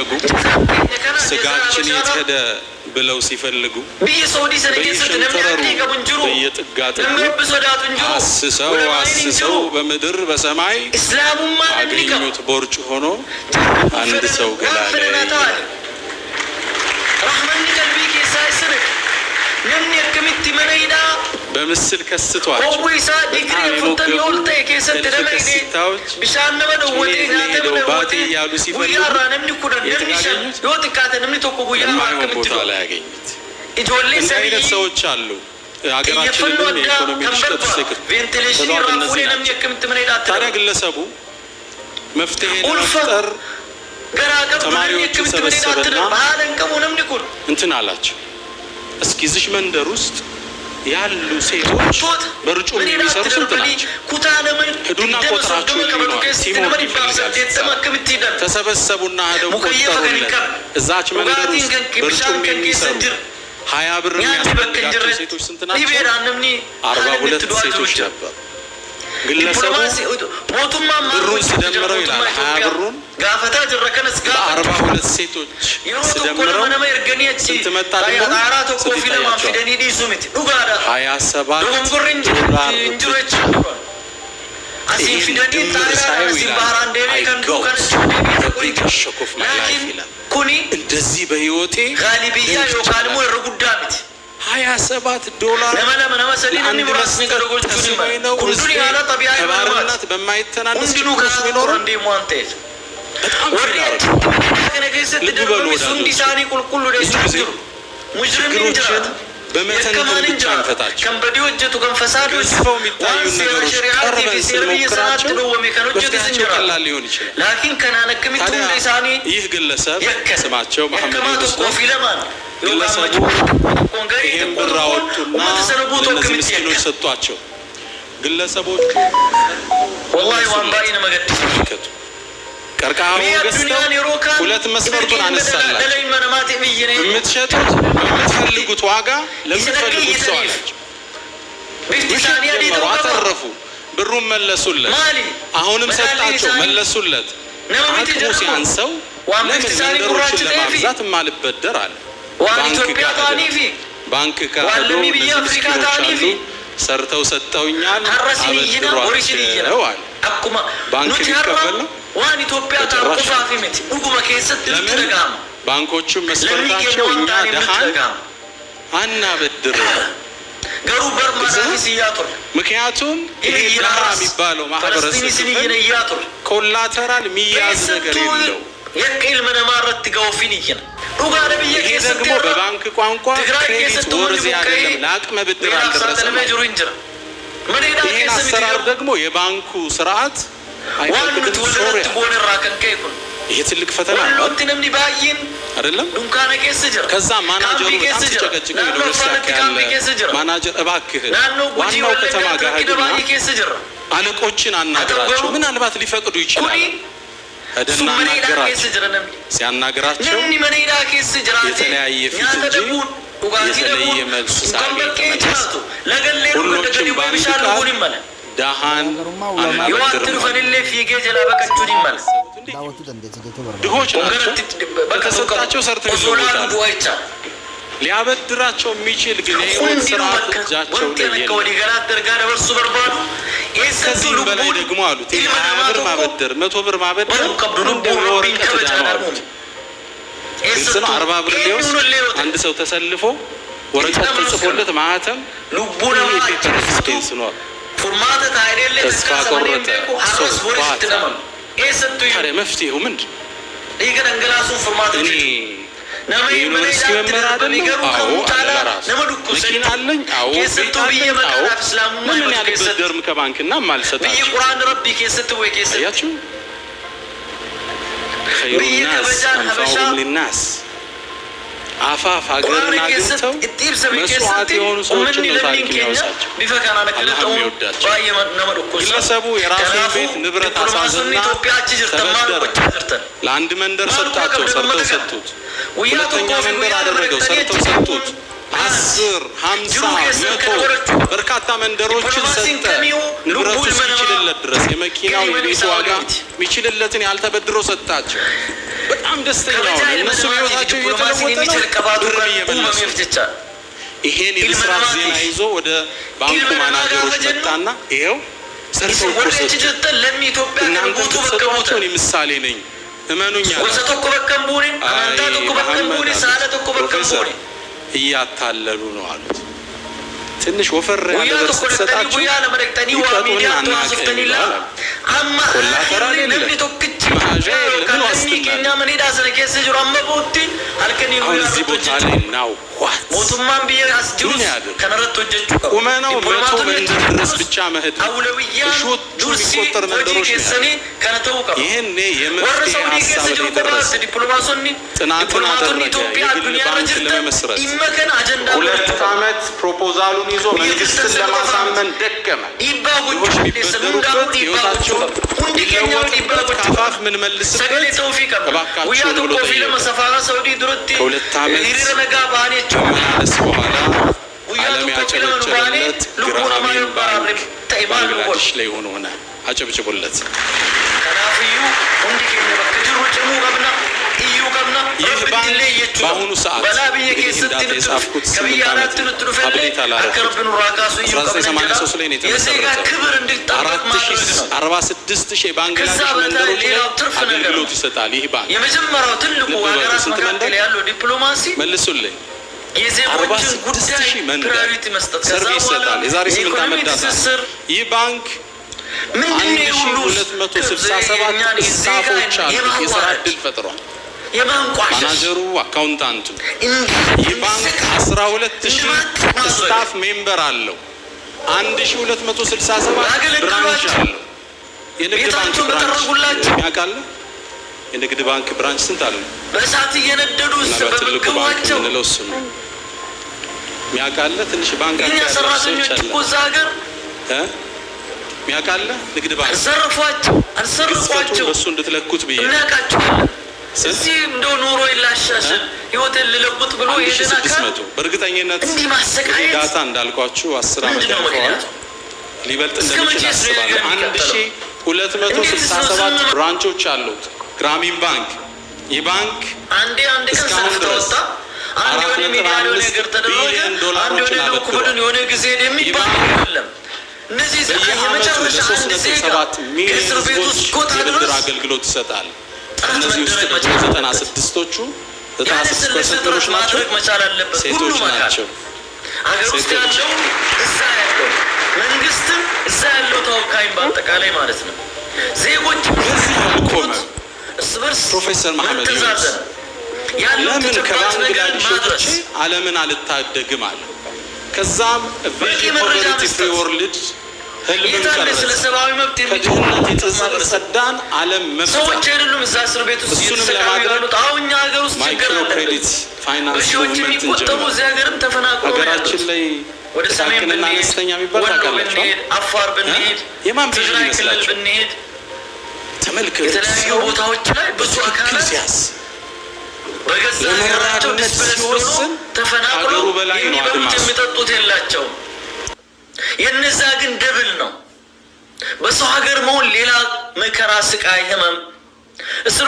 ሲዋገጉ ስጋችን የትሄደ ብለው ሲፈልጉ አስሰው በምድር በሰማይ አገኙት ቦርጭ ሆኖ አንድ ሰው ገላለ በምስል ከስቷቸው ባቴ እያሉ ሲፈልጉ የማይሆን ቦታ ላይ ያገኙት እንዲህ አይነት ሰዎች አሉ። ሀገራችንን የኢኮኖሚ ሽቀት ታዲያ ግለሰቡ መፍትሄ ለመፍጠር ተማሪዎችን ሰበሰበና እንትን አላቸው። እስኪ እዚህ መንደር ውስጥ ያሉ ሴቶች በርጩም የሚሰሩ ስንት ናቸው? ሂዱና ቆጥራችሁ ሲሞር ይፈልጋል። ተሰበሰቡና ሄደው ቆጠሩለት። እዛች መንደር ውስጥ በርጩም የሚሰሩ 20 ብር የሚያስፈልጋቸው ሴቶች ስንት ናቸው? 42 ሴቶች ነበሩ። ግለሰቡ ብሩን ስደምረው ይላል 20 ብሩን 42 ሴቶች ስደምረው ስንት መጣ? ደግሞ እንደዚህ በህይወቴ $27 ለአንድ መስቀል ተስማኝ ነው። ከባርነት በማይተናነስ ጭቆስ ቢኖር በጣም ልብ በሉ ወዳጆች፣ ችግሮችን በመተንተን ብቻ አንፈታቸው። ገዝፈው የሚታዩ ነገሮች ቀርበን ስንሞክራቸው መፍትሄያቸው ቀላል ሊሆን ይችላል። ታዲያ ይህ ግለሰብ ስማቸው መሐመድ ነው። ግለሰቡ ይህን ብር አወጡና ለእነዚህ ምስኪኖች ሰጧቸው። ግለሰቦቹ መለከቱ ቀርቃሃውን ገዝተው 2 መስፈርቱን አነሳላቸው። የምትሸጡት በምትፈልጉት ዋጋ ለምትፈልጉት ሰው አላቸው። ውሸት ጀመሩ፣ አተረፉ። ብሩን መለሱለት። አሁንም ሰጣቸው፣ መለሱለት። አቅሙ ሲያንሰው ለምን መንደሮችን ለማብዛት ማልበደር አለ። ባንክ ካሄዱ እነዚህ ምስኪኖች አሉ፣ ሰርተው ሰጠውኛል፣ አበድሯቸው አለ። ባንክ ሊቀበል ነው በጭራሽ። ለምን? ባንኮቹም መስፈርታቸው እኛ ደሃን አናበድርም። ምክንያቱም ይሄ ደሃ የሚባለው ማህበረሰብ ኮላተራል የሚያዝ ነገር የለው። ይሄ ደግሞ በባንክ ቋንቋ ክሬዲት ወርዝ አይደለም፣ ለአቅመ ብድር አልደረሰም። ይሄን አሰራር ደግሞ የባንኩ ስርዓት አይፈቅድም። ሶሪያ ይሄ ትልቅ ፈተና ነው አይደለም? ከዛ ማናጀሩ በጣም ሲጨቀጭቀው ያለ ማናጀር እባክህ ዋናው ከተማ ጋር ሄድና አለቆችን አናግራቸው፣ ምናልባት ሊፈቅዱ ይችላል። ሄደና አናገራቸው። ሲያናግራቸው የተለያየ ፊት እንጂ የተለየ መልስ ሳይገኝ ተመለሰ። ሁሎችም በአንድ ቃል ደሃን አናበድርም። ድሆች ናቸው። በተሰጣቸው ሰርተው ይለውጣሉ። ሊያበድራቸው የሚችል ግን የህይወት ስርዓት እጃቸው ላይ የለም። ከዚህም በላይ ደግሞ አሉት 20 ብር ማበደር 100 ብር ማበደር ወረቀት ዕዳ ነው አሉት። ግልጽ ነው። 40 ብር ሊወስድ አንድ ሰው ተሰልፎ ወረቀት ተጽፎለት ማህተም ፔፐር ነው። ተስፋ ቆረጠ። ታዲያ መፍትሄው ምንድን ነው? እኔ የዩኒቨርሲቲ መምህር አይደለም? አዎ አለራሱ መኪና አለኝ? አዎ ቤት አለኝ? አዎ ምንም ያልበደርም ከባንክና ማልሰጣቸው። አያችሁ፣ ኸይሩ ናስ አንፋኡሁም ሊናስ። አፋፍ ሀገርን አግኝተው መስዋዕት የሆኑ ሰዎችን ነው ታሪክ የሚያወሳቸው። አላህም ይወዳቸው። ግለሰቡ የራሱን ቤት ንብረት አሳዝና ተበደረ። ለአንድ መንደር ሰጣቸው፣ ሰርተው ሰጡት። ሁለተኛ መንደር አደረገው፣ ሰርተው ሰጡት። 10፣ 50፣ 100 በርካታ መንደሮችን ሰጠ። ንብረቱ እስኪችልለት ድረስ የመኪናው የቤቱ ዋጋ የሚችልለትን ያልተበድሮ ሰጣቸው። በጣም ደስተኛ ሆነ። እነሱ ህይወታቸው እየተለወጠ ነው፣ ብር እየመለሱ። ይሄን የምስራት ዜና ይዞ ወደ ባንኩ ማናጀሮች መጣና ይሄው ሰርተው እኮ ሰጡ። እናንተ ብትሰጧቸው እኔ ምሳሌ ነኝ እመኑኝ አላቸው። ፕሮፌሰር እያታለሉ ነው አሉት። ትንሽ ወፈር ያለ ብር ስትሰጣቸው ይቀጡና እናቀኝ ይላል። ኮላተራል የለም መያዣ የለም ዋስትና። አሁን እዚህ ቦታ ላይ ናው ምን ያድር? ቁመናው 100 መንደር ድረስ ብቻ መሄድ እሾቹ የሚቆጠር መንደሮች ነው። ይህኔ የመፍትሄ ሀሳብ ላይ ደረሰ። ጥናትን አደረገ የግል ባንክ ለመመስረት። 2 ዓመት ፕሮፖዛሉን ይዞ መንግስትን ለማሳመን ደከመ። ድሆች የሚበደሩበት ህይወታቸውን ሊለወጡበት ከአፋፍ ምን መልስበት እባካችሁን ብሎ ጠየቀ። ከ2 ዓመት መመለስ በኋላ ዓለም ያጨበጨበለት ግራሚን ባንክ ባንግላዴሽ ላይ ሆነ። አጨብጭቡለት። ይህ ባንክ በአሁኑ ሰዓት እንግዲህ እንዳታ የጻፍኩት 8 ዓመት አብዴት አላረኩት። 1983 ላይ ነው የተመሰረተው። 46,000 የባንግላዴሽ መንደሮች ላይ አገልግሎት ይሰጣል። ይህ ባንክ ስንት መንደር መልሱልኝ? 46,000 መንደር ሰርቪስ ይሰጣል። የዛሬ 8 ዓመት ዳታ። ይህ ባንክ 1267 ስታፎች አሉ። የስራ ዕድል ፈጥሯል። ማናጀሩ፣ አካውንታንቱ። ይህ ባንክ 12,000 ስታፍ ሜምበር አለው። 1267 ብራንች አለው። የንግድ ባንክ ብራንች ያውቃል? የንግድ ባንክ ብራንች ስንት አለ? በእሳት እየነደዱ ትልቁ ባንክ የምንለው እሱ ነው። ሚያውቃል? ትንሽ ባንክ አለ ሚያውቃል? ንግድ ባንክ አልሰረፏቸው በሱ እንድትለኩት ብዬ እዚህ እንደው ኑሮ ይላሻሽል ህይወትን ልለውጥ ብሎ ይሄን አካል በእርግጠኝነት ዳታ እንዳልኳችሁ 10 ዓመት ያልፈዋል። ሊበልጥ እንደሚችል አስባለሁ። 1267 ብራንቾች አሉት ግራሚን ባንክ። ይህ ባንክ እስካሁን ድረስ 4.5 ቢሊዮን ዶላሮችን አበድሯል። ይህ ባንክ በየዓመቱ ለ3.7 ሚሊዮን ህዝቦች የብድር አገልግሎት ይሰጣል። እነዚህ ውስጥ ደግሞ 96ቶቹ 96% ናቸው ሴቶች ናቸው። ሴቶች መንግስትም እዛ ያለው ተወካይም በአጠቃላይ ማለት ነው ዜጎች በዚህ አልቆመም። ፕሮፌሰር መሐመድ ዩኑስ ለምን ከባንግላዴሾች ዓለምን አልታደግም አለ። ከዛም ቪዥን ፖቨርቲ ፍሪ ወርልድ ህልምን ቀረጸ። ከድህነት የጸዳን ዓለም መፍታት እሱንም ለማድረግ ማይክሮ ክሬዲት ፋይናንስ ሙቭመንትን ጀመረ። ሀገራችን ላይ ጥቃቅንና አነስተኛ የሚባል ታውቃላችሁ። የማን ቪዥን ይመስላችሁ? ተመልከቱ። የተለያዩ ቦታዎች ላይ ብዙ አካል ሲያስ ለመራድነት ሲወስን ሀገሩ በላይ ነው አድማስ የሚጠጡት የላቸውም። የነዛ ግን ደብል ነው። በሰው ሀገር መሆን ሌላ መከራ፣ ስቃይ፣ ህመም እስር